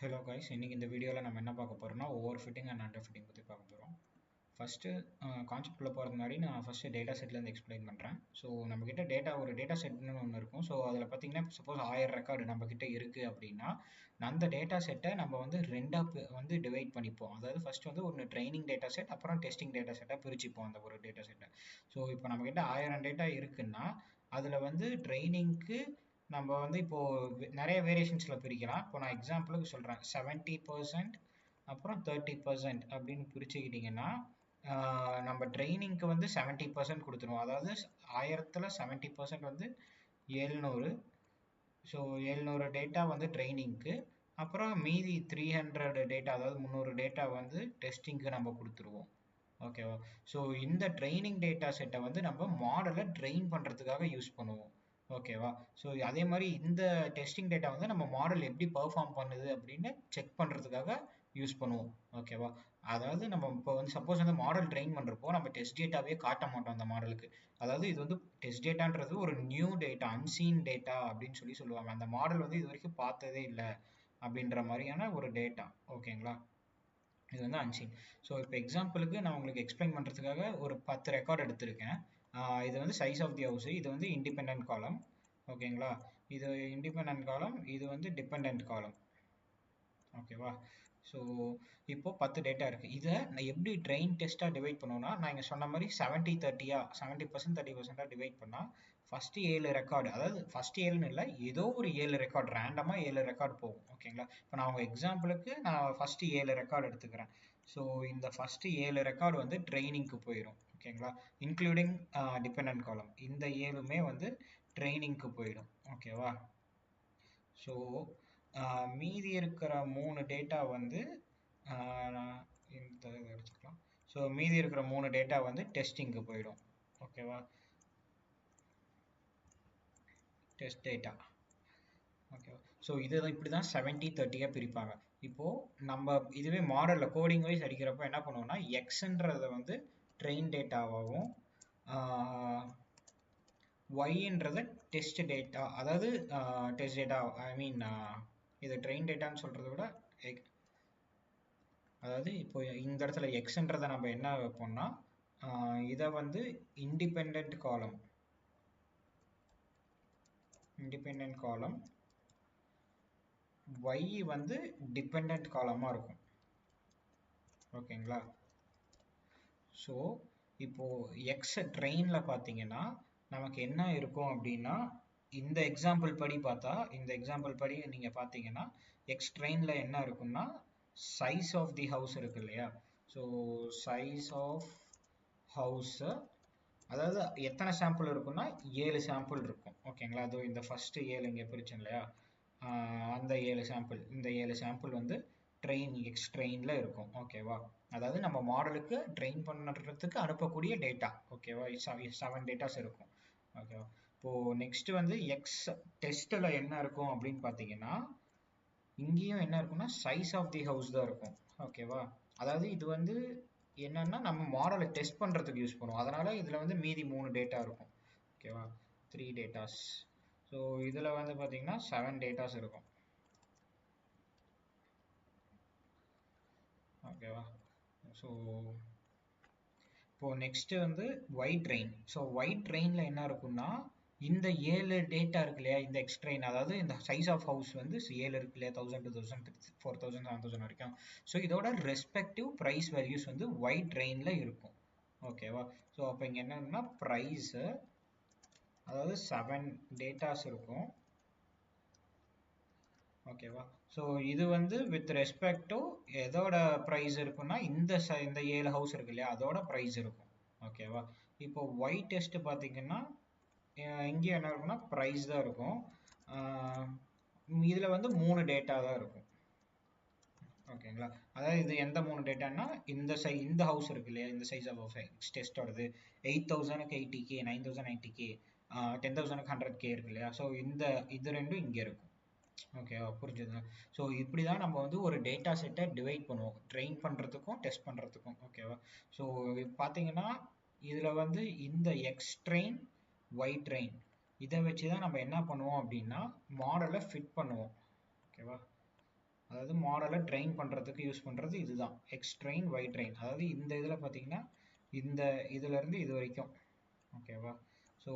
Hello guys, இன்னைக்கு இந்த வீடியோவில் நம்ம என்ன பார்க்க போகிறோம்னா over fitting and under fitting பற்றி பார்க்க போகிறோம். ஃபஸ்ட்டு கான்செப்டில் போகிறதுக்கு முன்னாடி நான் ஃபஸ்ட்டு டேட்டா செட்லேருந்து எக்ஸ்பிளைன் பண்ணுறேன். ஸோ நம்மக்கிட்ட ஒரு டேட்டா செட்னு ஒன்று இருக்கும். ஸோ அதில் பார்த்தீங்கன்னா சப்போஸ் 1000 ரெக்கார்டு நம்மக்கிட்ட இருக்குது அப்படின்னா அந்த டேட்டா செட்டை நம்ம வந்து ரெண்டாக வந்து டிவைட் பண்ணிப்போம். அதாவது ஃபஸ்ட்டு வந்து ஒரு ட்ரைனிங் டேட்டா செட், அப்புறம் டெஸ்டிங் டேட்டா செட்டாக பிரிச்சுப்போம் அந்த ஒரு டேட்டா செட்டை. ஸோ இப்போ நம்மக்கிட்ட 1000 டேட்டா இருக்குன்னா அதில் வந்து ட்ரைனிங்க்கு நம்ம வந்து இப்போது நிறைய வேரியேஷன்ஸில் பிரிக்கலாம். இப்போ நான் எக்ஸாம்பிளுக்கு சொல்கிறேன் 70% அப்புறம் 30% அப்படின்னு பிரிச்சுக்கிட்டிங்கன்னா நம்ம ட்ரைனிங்க்கு வந்து 70% கொடுத்துருவோம். அதாவது 1000ல் 70% வந்து 700. ஸோ 700 டேட்டா வந்து ட்ரைனிங்க்கு, அப்புறம் மீதி 300 டேட்டா, அதாவது 300 டேட்டா வந்து டெஸ்டிங்க்கு நம்ம கொடுத்துருவோம். ஓகேவா? ஸோ இந்த ட்ரைனிங் டேட்டா செட்டை வந்து நம்ம மாடலை ட்ரெயின் பண்ணுறதுக்காக யூஸ் பண்ணுவோம். ஓகேவா? ஸோ அதே மாதிரி இந்த டெஸ்டிங் டேட்டா வந்து நம்ம மாடல் எப்படி பெர்ஃபார்ம் பண்ணுது அப்படின்னு செக் பண்ணுறதுக்காக யூஸ் பண்ணுவோம். ஓகேவா? அதாவது நம்ம இப்போ வந்து சப்போஸ் வந்து மாடல் ட்ரெயின் பண்ணுறப்போ நம்ம டெஸ்ட் டேட்டாவே காட்ட மாட்டோம் அந்த மாடலுக்கு. அதாவது இது வந்து டெஸ்ட் டேட்டான்றது ஒரு நியூ டேட்டா, அன்சீன் டேட்டா அப்படின்னு சொல்லுவாங்க. அந்த மாடல் வந்து இது வரைக்கும் பார்த்ததே இல்லை அப்படின்ற மாதிரியான ஒரு டேட்டா. ஓகேங்களா? இது வந்து அன்சீன். ஸோ இப்போ எக்ஸாம்பிளுக்கு நான் உங்களுக்கு எக்ஸ்பிளைன் பண்ணுறதுக்காக ஒரு 10 ரெக்கார்ட் எடுத்திருக்கேன். இது வந்து சைஸ் ஆஃப் தி ஹவுஸ், இது வந்து இண்டிபெண்டன்ட் காலம். ஓகேங்களா? இது இண்டிபெண்டன்ட் காலம், இது வந்து டிபெண்டன்ட் காலம். ஓகேவா? ஸோ இப்போ 10 டேட்டா இருக்குது. இதை நான் எப்படி ட்ரெயின் டெஸ்ட்டாக டிவைட் பண்ணுவேன்னா, நான் இங்கே சொன்ன மாதிரி 70-30 70% 30% டிவைட் பண்ணால் ஃபஸ்ட்டு 7 ரெக்கார்டு, அதாவது ஃபஸ்ட்டு 7ன்னு இல்லை, ஏதோ ஒரு 7 ரெக்கார்டு ரேண்டமாக 7 ரெக்கார்டு போகும். ஓகேங்களா? இப்போ நான் உங்கள் எக்ஸாம்பிளுக்கு நான் ஃபஸ்ட்டு 7 ரெக்கார்டு எடுத்துக்கிறேன். ஸோ இந்த ஃபஸ்ட்டு 7 ரெக்கார்டு வந்து ட்ரைனிங்க்கு போயிடும். ஓகேங்களா? இன்க்ளூடிங் டிபெண்டன்ட் காலம், இந்த 7மே வந்து ட்ரைனிங்க்கு போயிடும். ஓகேவா? ஸோ மீதி இருக்கிற 3 டேட்டா வந்து இந்த இதை எடுத்துக்கலாம். ஸோ மீதி இருக்கிற 3 டேட்டா வந்து டெஸ்டிங்க்கு போயிடும். ஓகேவா? Test data. ஓகேவா? ஸோ இப்படி தான் 70-30 பிரிப்பாங்க. இப்போது நம்ம இதுவே மாடலில் கோடிங் வைஸ் அடிக்கிறப்போ என்ன பண்ணுவோம்னா, எக்ஸ்ன்றதை வந்து ட்ரெயின் டேட்டாவாகவும் ஒய்ன்றதை டெஸ்ட் டேட்டா, அதாவது டெஸ்ட் டேட்டா, ஐ மீன் இது ட்ரெயின் டேட்டான்னு சொல்கிறத விட அதாவது இப்போ இந்த இடத்துல எக்ஸ்ன்றதை நம்ம என்ன வைப்போம்னா, இதை வந்து இண்டிபெண்ட் காலம், ஒய் வந்து டிபெண்ட் காலமாக இருக்கும். ஓகேங்களா? ஸோ இப்போது எக்ஸ் ட்ரெயினில் பார்த்தீங்கன்னா நமக்கு என்ன இருக்கும் அப்படின்னா, இந்த எக்ஸாம்பிள் படி நீங்கள் பார்த்தீங்கன்னா எக்ஸ் ட்ரெயினில் என்ன இருக்குன்னா, சைஸ் ஆஃப் தி ஹவுஸ் இருக்கு இல்லையா? ஸோ சைஸ் ஆஃப் ஹவுஸு, அதாவது எத்தனை சாம்பிள் இருக்குன்னா 7 சாம்பிள் இருக்கும். ஓகேங்களா? அதோ இந்த ஃபஸ்ட்டு 7 இங்கே பிரிச்சேன் இல்லையா? அந்த 7 சாம்பிள், இந்த 7 சாம்பிள் வந்து எக்ஸ் ட்ரெயினில் இருக்கும். ஓகேவா? அதாவது நம்ம மாடலுக்கு ட்ரெயின் பண்ணுறதுக்கு அனுப்பக்கூடிய டேட்டா. ஓகேவா? 7 டேட்டாஸ் இருக்கும். ஓகேவா? இப்போது நெக்ஸ்ட்டு வந்து எக்ஸ் டெஸ்ட்டில் என்ன இருக்கும் அப்படின்னு பார்த்தீங்கன்னா, இங்கேயும் என்ன இருக்குன்னா சைஸ் ஆஃப் தி ஹவுஸ் தான் இருக்கும். ஓகேவா? அதாவது இது வந்து என்னன்னா நம்ம மாடலை டெஸ்ட் பண்ணுறதுக்கு யூஸ் பண்ணுவோம். அதனால் இதில் வந்து மீதி 3 டேட்டா இருக்கும். ஓகேவா? 3 டேட்டாஸ். ஸோ இதில் வந்து பார்த்தீங்கன்னா 7 டேட்டாஸ் இருக்கும். ஓகேவா? ஸோ இப்போது நெக்ஸ்ட்டு வந்து ஒயிட் ட்ரெயின். ஸோ ஒயிட் ட்ரெயினில் என்ன இருக்குன்னா, இந்த 7 டேட்டா இருக்கு இல்லையா, இந்த எக்ஸ் ட்ரெயின், அதாவது இந்த சைஸ் ஆஃப் ஹவுஸ் வந்து 7 இருக்கு இல்லையா, 1000, 2000, 4000, 7000 வரைக்கும். ஸோ இதோட ரெஸ்பெக்டிவ் ப்ரைஸ் வேல்யூஸ் வந்து ஒயிட் ட்ரெயினில் இருக்கும். ஓகேவா? ஸோ அப்போ இங்கே என்னன்னா ப்ரைஸு, அதாவது 7 டேட்டாஸ் இருக்கும். ஓகேவா? ஸோ இது வந்து வித் ரெஸ்பெக்ட் டு எதோட ப்ரைஸ் இருக்குன்னா, இந்த 7 ஹவுஸ் இருக்கு இல்லையா, அதோட ப்ரைஸ் இருக்கும். ஓகேவா? இப்போ ஒய் டெஸ்ட் பார்த்தீங்கன்னா இங்கேயும் என்ன இருக்குன்னா ப்ரைஸ் தான் இருக்கும். இதில் வந்து 3 டேட்டா தான் இருக்கும். ஓகேங்களா? அதாவது இது எந்த 3 டேட்டான்னா, இந்த ஹவுஸ் இருக்கு இல்லையா, இந்த சைஸ் ஆஃப் ஹவுஸ் டெஸ்டோடது 8000க்கு 80K, 9000 90K, 10,000க்கு 100K இருக்கு இல்லையா. ஸோ இது ரெண்டும் இங்கே இருக்கும். ஓகேவா? புரிஞ்சுதுங்க? ஸோ இப்படி தான் நம்ம வந்து ஒரு டேட்டா செட்டை டிவைட் பண்ணுவோம், ட்ரெயின் பண்ணுறதுக்கும் டெஸ்ட் பண்ணுறதுக்கும். ஓகேவா? ஸோ பார்த்தீங்கன்னா இதில் வந்து இந்த எக்ஸ் ட்ரெயின், ஒய் ட்ரெயின், இதை வச்சு தான் நம்ம என்ன பண்ணுவோம் அப்படின்னா மாடலை ஃபிட் பண்ணுவோம். ஓகேவா? அதாவது மாடலை ட்ரெயின் பண்ணுறதுக்கு யூஸ் பண்ணுறது இதுதான் எக்ஸ் ட்ரெயின் ஒய் ட்ரெயின். அதாவது இந்த இதில் பார்த்தீங்கன்னா இந்த இதுலேருந்து இது வரைக்கும் ஓகேவா. ஸோ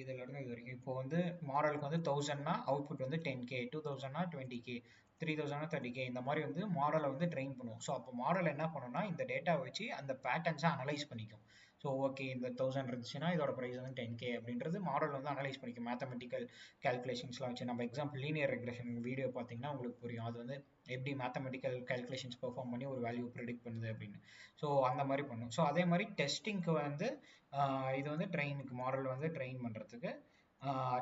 இதிலேருந்து இது வரைக்கும் இப்போ வந்து மாடலுக்கு வந்து 1000னா அவுட்புட் வந்து 10K, 2000னா 20K, 3000னா 30K, இந்த மாதிரி வந்து மாடலை வந்து ட்ரெயின் பண்ணுவோம். ஸோ அப்போ மாடல் என்ன பண்ணுன்னா இந்த டேட்டாவை வச்சு அந்த பேட்டர்ன்ஸை அனலைஸ் பண்ணிக்கும். ஸோ ஓகே இந்த 1000 இருந்துச்சுன்னா இதோட ப்ரைஸ் வந்து 10K அப்படின்றது மாடல் வந்து அனலைஸ் பண்ணிக்கும். மேத்தமெட்டிக்கல் கேல்குலேஷன்ஸ்லாம் வச்சு நம்ம எக்ஸாம்பிள் லீனியர் ரெக்ரெஷன் வீடியோ பார்த்தீங்கன்னா உங்களுக்கு புரியும். அது வந்து எப்படி மேத்தமெட்டிக்கல் கேல்குலேஷன்ஸ் பெர்ஃபார்ம் பண்ணி ஒரு வேல்யூ ப்ரெடிக்ட் பண்ணுது அப்படின்னு. ஸோ அந்த மாதிரி பண்ணும். ஸோ அதே மாதிரி டெஸ்டிங்க்கு வந்து இது வந்து ட்ரெயினுக்கு மாடல் வந்து ட்ரெயின் பண்ணுறதுக்கு.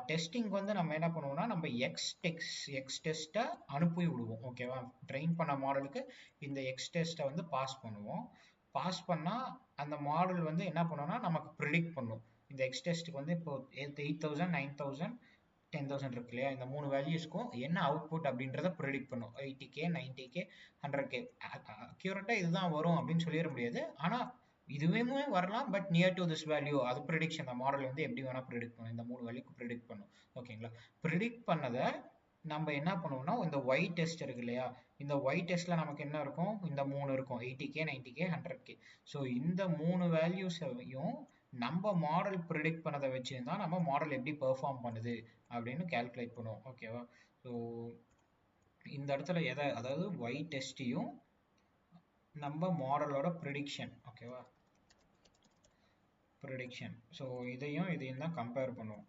டெஸ்டிங் வந்து நம்ம என்ன பண்ணுவோம்னா நம்ம எக்ஸ் டெஸ்ட்டை அனுப்பி விடுவோம் ஓகேவா. ட்ரெயின் பண்ண மாடலுக்கு இந்த எக்ஸ் டெஸ்ட்டை வந்து பாஸ் பண்ணுவோம். பாஸ் பண்ணால் அந்த மாடல் வந்து என்ன பண்ணுவோம்னா நமக்கு ப்ரிடிக்ட் பண்ணும். இந்த எக்ஸ் டெஸ்ட்டுக்கு வந்து இப்போ 8000, 9000, 10,000 இருக்கு இல்லையா, இந்த 3 வேல்யூஸ்க்கும் என்ன அவுட்புட் அப்படின்றத ப்ரிடிக்ட் பண்ணும். 80K, 90K, 100K. அக்யூரேட்டாக இதுதான் வரும் அப்படின்னு சொல்லிட முடியாது. ஆனால் இதுவே வரலாம், but near to this value அது ப்ரிடிக்ஷன். அந்த மாடல் வந்து எப்படி வேணால் ப்ரிடிக்ட் பண்ணும். இந்த 3 வேல்யூக்கு ப்ரிடிக்ட் பண்ணும் ஓகேங்களா. ப்ரிடிக்ட் பண்ணதை நம்ம என்ன பண்ணுவோம்னா இந்த ஒய் டெஸ்ட் இருக்கு இல்லையா, இந்த ஒய் டெஸ்ட்ல நமக்கு என்ன இருக்கும், இந்த 3 இருக்கும் 80K, 90K, 100K. ஸோ இந்த 3 வேல்யூஸையும் நம்ம மாடல் ப்ரிடிக்ட் பண்ணதை வச்சு தான் நம்ம மாடல் எப்படி பெர்ஃபார்ம் பண்ணுது அப்படின்னு கால்குலேட் பண்ணுவோம் ஓகேவா. ஸோ இந்த இடத்துல அதாவது ஒய் டெஸ்ட்டையும் நம்ம மாடலோட ப்ரிடிக்ஷன் ஓகேவா, ப்ரிடிக்ஷன். ஸோ இதையும் தான் கம்பேர் பண்ணுவோம்.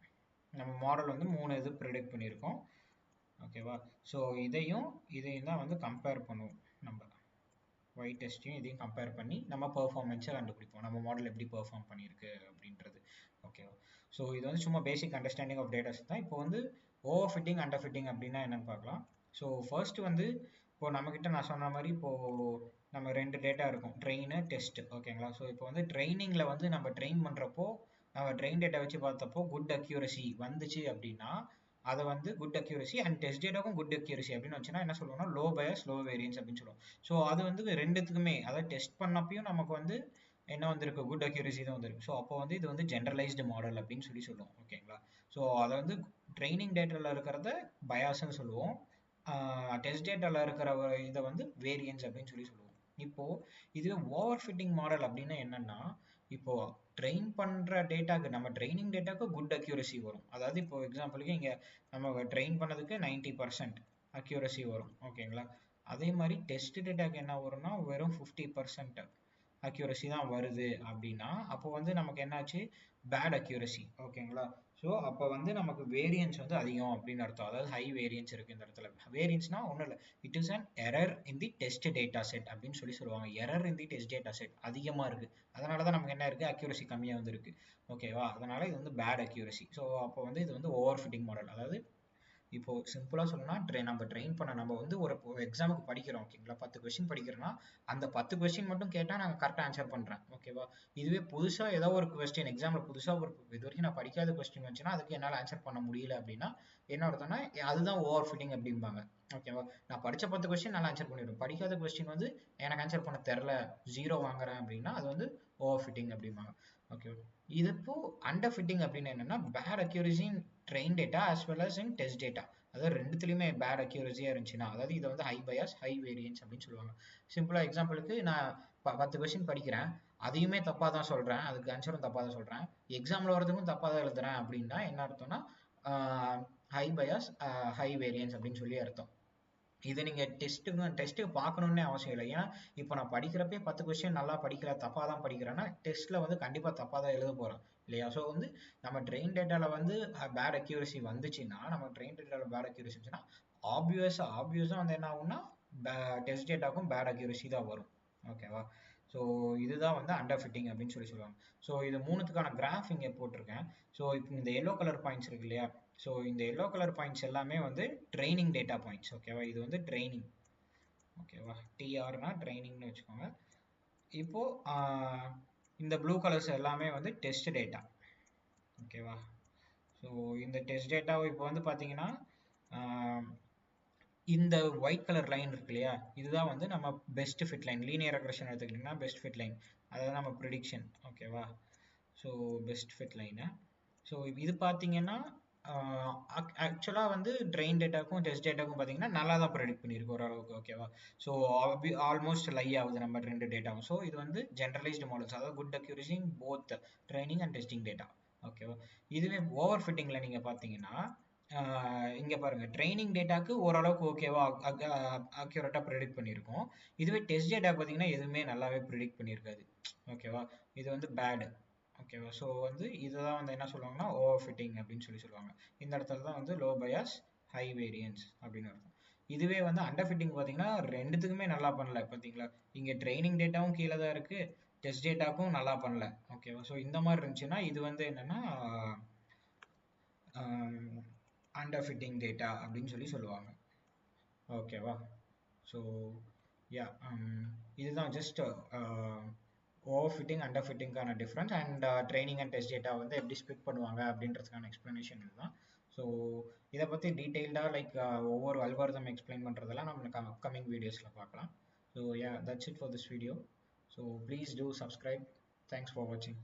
நம்ம மாடல் வந்து 3 இது ப்ரிடிக்ட் பண்ணியிருக்கோம் ஓகேவா. ஸோ இதையும் தான் வந்து கம்பேர் பண்ணுவோம். நம்ம ஒய் டெஸ்ட்டையும் இதையும் கம்பேர் பண்ணி நம்ம பெர்ஃபார்மன்ஸை கண்டுபிடிப்போம், நம்ம மாடல் எப்படி பெர்ஃபார்ம் பண்ணியிருக்கு அப்படின்றது ஓகேவா. ஸோ இது வந்து சும்மா பேசிக் அண்டர்ஸ்டாண்டிங் ஆஃப் டேட்டாஸ் தான். இப்போ வந்து ஓவர் ஃபிட்டிங் அண்டர் ஃபிட்டிங் அப்படின்னா என்னன்னு பார்க்கலாம். ஸோ ஃபர்ஸ்ட் வந்து இப்போ நம்மக்கிட்ட நான் சொன்ன மாதிரி இப்போது நம்ம 2 டேட்டா இருக்கும், ட்ரெயின் டெஸ்ட் ஓகேங்களா. ஸோ இப்போ வந்து ட்ரைனிங்கில் வந்து நம்ம ட்ரெயின் பண்ணுறப்போ நம்ம ட்ரெயின் டேட்டா வச்சு பார்த்தப்போ குட் அக்யூரசி வந்துச்சு அப்படின்னா அதை வந்து குட் அக்யூரசி அண்ட் டெஸ்ட் டேட்டாக்கும் குட் அக்யூரசி அப்படின்னு வச்சுன்னா என்ன சொல்லுவோம்னா லோ பயஸ் லோ வேரியன்ஸ் அப்படின்னு சொல்லுவோம். ஸோ அது வந்து ரெண்டுத்துக்குமே அதாவது டெஸ்ட் பண்ணப்பையும் நமக்கு வந்து என்ன வந்திருக்கு, குட் அக்யூரசி தான் வந்திருக்கு. ஸோ அப்போ வந்து இது வந்து ஜென்ரலைஸ்டு மாடல் அப்படின்னு சொல்லுவோம் ஓகேங்களா. ஸோ அதை வந்து ட்ரைனிங் டேட்டாவில் இருக்கிறத பயாஸ்ன்னு சொல்லுவோம், டெஸ்ட் டேட்டாவில் இருக்கிற இதை வந்து வேரியன்ஸ் அப்படின்னு சொல்லுவோம். இப்போது இதுவே ஓவர் ஃபிட்டிங் மாடல் அப்படின்னா என்னென்னா, இப்போது ட்ரெயின் பண்ணுற டேட்டாக்கு நம்ம ட்ரைனிங் டேட்டாக்கு குட் அக்யூரசி வரும். அதாவது இப்போ எக்ஸாம்பிளுக்கு இங்கே நம்ம ட்ரெயின் பண்ணதுக்கு 90% அக்யூரசி வரும் ஓகேங்களா. அதே மாதிரி டெஸ்ட் டேட்டாக்கு என்ன வரும்னா வெறும் 50% அக்யூரசி தான் வருது அப்படின்னா அப்போ வந்து நமக்கு என்னாச்சு, பேட் அக்யூரசி ஓகேங்களா. ஸோ அப்போ வந்து நமக்கு வேரியன்ஸ் வந்து அதிகம் அப்படின்னு அர்த்தம். அதாவது ஹை வேரியன்ஸ் இருக்குது இந்த இடத்துல. வேரியன்ஸ்னா ஒன்றும் இல்லை, it is an error in the test data set அப்படின்னு சொல்லுவாங்க. எரர் இன் தி டெஸ்ட் டேட்டா செட் அதிகமாக இருக்குது, அதனால தான் நமக்கு என்ன இருக்குது, அக்யூரசி கம்மியாக வந்து இருக்குது ஓகேவா. அதனால இது வந்து பேட் அக்யூரசி. ஸோ அப்போ வந்து இது வந்து ஓவர் ஃபிட்டிங் மாடல். அதாவது இப்போ சிம்பிளாக சொல்லணும்னா நம்ம ட்ரெயின் பண்ண நம்ம வந்து ஒரு எக்ஸாமுக்கு படிக்கிறோம் ஓகேங்களா, 10 கொஸ்டின் படிக்கிறோன்னா அந்த 10 கொஸ்டின் மட்டும் கேட்டால் நாங்கள் கரெக்டாக ஆன்சர் பண்ணுறேன் ஓகேவா. இதுவே புதுசாக ஏதோ ஒரு கொஸ்டின் எக்ஸாமில் புதுசாக ஒரு இது வரைக்கும் நான் படிக்காத கொஸ்டின் வந்துச்சுன்னா அதுக்கு என்னால் ஆன்சர் பண்ண முடியல அப்படின்னா என்ன அர்த்தம்னா அதுதான் ஓவர் ஃபிட்டிங் அப்படிம்பாங்க ஓகேவா. நான் படித்த 10 கொஸ்டின் நல்லா ஆன்சர் பண்ணிடுவேன், படிக்காத கொஸ்டின் வந்து எனக்கு ஆன்சர் பண்ண தெரில 0 வாங்குறேன் அப்படின்னா அது வந்து ஓவர் ஃபிட்டிங் அப்படிம்பாங்க ஓகேவா. இது இப்போ அண்டர் ஃபிட்டிங் அப்படின்னு என்னன்னா bad accuracy in train data as well as in test data. அதாவது ரெண்டுத்துலையுமே பேட் அக்யூரஸியாக இருந்துச்சுன்னா அதாவது இதை வந்து ஹை பயாஸ் ஹை வேரியன்ஸ் அப்படின்னு சொல்லுவாங்க. சிம்பிளாக எக்ஸாம்பிளுக்கு நான் 10 கொஸ்டின் படிக்கிறேன், அதையுமே தப்பாக தான் சொல்கிறேன், அதுக்கு ஆன்சரும் தப்பாக தான் சொல்கிறேன், எக்ஸாமில் வரதுக்கும் தப்பாக தான் எழுதுறேன் அப்படின்னா என்ன அர்த்தம்னா ஹை பயாஸ் ஹை வேரியன்ஸ் அப்படின்னு சொல்லி அர்த்தம். இதை நீங்கள் டெஸ்ட்டுக்கு பார்க்கணுன்னே அவசியம் இல்லை. ஏன்னா இப்போ நான் படிக்கிறப்பே 10 கொஸ்டின் நல்லா படிக்கல, தப்பாக தான் படிக்கிறேன்னா டெஸ்ட்டில் வந்து கண்டிப்பாக தப்பாக தான் எழுத போகிறேன் இல்லையா. ஸோ வந்து நம்ம ட்ரெயின் டேட்டாவில் வந்து பேட் அக்யூரசி வந்துச்சுன்னா நம்ம ட்ரெயின் டேட்டாவில் பேட் அக்யூரசி வந்துச்சுன்னா ஆப்வியஸாக வந்து என்ன ஆகும்னா டெஸ்ட் டேட்டாவுக்கும் பேட் அக்யூரசி தான் வரும் ஓகேவா. ஸோ இதுதான் வந்து அண்டர் ஃபிட்டிங் அப்படின்னு சொல்லுவாங்க. ஸோ இது மூணுத்துக்கான கிராஃப் இங்கே போட்டிருக்கேன். ஸோ இப்போ இந்த எல்லோ கலர் பாயிண்ட்ஸ் இருக்கு இல்லையா, ஸோ இந்த எல்லோ கலர் பாயிண்ட்ஸ் எல்லாமே வந்து ட்ரைனிங் டேட்டா பாயிண்ட்ஸ் ஓகேவா. இது வந்து ட்ரைனிங் ஓகேவா, டிஆர்னா ட்ரைனிங்னு வச்சுக்கோங்க. இப்போது இந்த ப்ளூ கலர்ஸ் எல்லாமே வந்து டெஸ்ட் டேட்டா ஓகேவா. ஸோ இந்த டெஸ்ட் டேட்டாவை இப்போ வந்து பார்த்தீங்கன்னா இந்த ஒயிட் கலர் லைன் இருக்கு இல்லையா, இதுதான் வந்து நம்ம best fit line. Linear regression எடுத்துக்கிட்டிங்கன்னா பெஸ்ட் ஃபிட் லைன், அதாவது நம்ம ப்ரிடிக்ஷன் ஓகேவா. So best fit line. So இது பார்த்தீங்கன்னா ஆக்சுவலாக வந்து ட்ரெயின் டேட்டாக்கும் டெஸ்ட் டேட்டாக்கும் பார்த்தீங்கன்னா நல்லா தான் ப்ரெடிக்ட் பண்ணியிருக்கு ஓரளவுக்கு ஓகேவா. ஸோ ஆல்மோஸ்ட் லை ஆகுது நம்ம ரெண்டு டேட்டாவும். ஸோ இது வந்து ஜென்ரலைஸ்டு மாடல்ஸ், அதாவது good accuracy in both training and testing data ஓகேவா. இதுவே ஓவர் ஃபிட்டிங்கில் நீங்கள் பார்த்தீங்கன்னா இங்கே பாருங்கள், ட்ரைனிங் டேட்டாக்கு ஓரளவுக்கு ஓகேவா அக்யூரேட்டாக ப்ரெடிக்ட் பண்ணியிருக்கோம். இதுவே டெஸ்ட் டேட்டா பார்த்தீங்கன்னா எதுவுமே நல்லாவே ப்ரெடிக்ட் பண்ணியிருக்காது ஓகேவா. இது வந்து பேடு ஓகேவா. ஸோ வந்து இதுதான் வந்து என்ன சொல்லுவாங்கன்னா ஓவர் ஃபிட்டிங் அப்படின்னு சொல்லுவாங்க. இந்த இடத்துல தான் வந்து லோ பயாஸ் ஹை வேரியன்ஸ் அப்படின்னு இருக்கும். இதுவே வந்து அண்டர் ஃபிட்டிங் பார்த்தீங்கன்னா ரெண்டுத்துக்குமே நல்லா பண்ணல பார்த்தீங்களா. இங்கே ட்ரைனிங் டேட்டாவும் கீழே தான் இருக்குது, டெஸ்ட் டேட்டாக்கும் நல்லா பண்ணல ஓகேவா. ஸோ இந்த மாதிரி இருந்துச்சுன்னா இது வந்து என்னென்னா அண்டர் ஃபிட்டிங் டேட்டா அப்படின்னு சொல்லுவாங்க ஓகேவா. ஸோ யா, இதுதான் ஜஸ்ட் ஓவர் ஃபிட்டிங் அண்டர் ஃபிட்டிங்கான difference and training and test data வந்து எப்படி ஸ்பிட் பண்ணுவாங்க அப்படின்றதுக்கான எக்ஸ்ப்ளனேஷன் இதுதான். ஸோ இதை பற்றி டீட்டெயில்டாக லைக் ஒவ்வொரு அல்காரிதம் எக்ஸ்பிளைன் பண்ணுறதெல்லாம் நம்ம அப்கமிங் வீடியோஸில் பார்க்கலாம். So yeah, that's it for this video. So please do subscribe. Thanks for வாட்சிங்.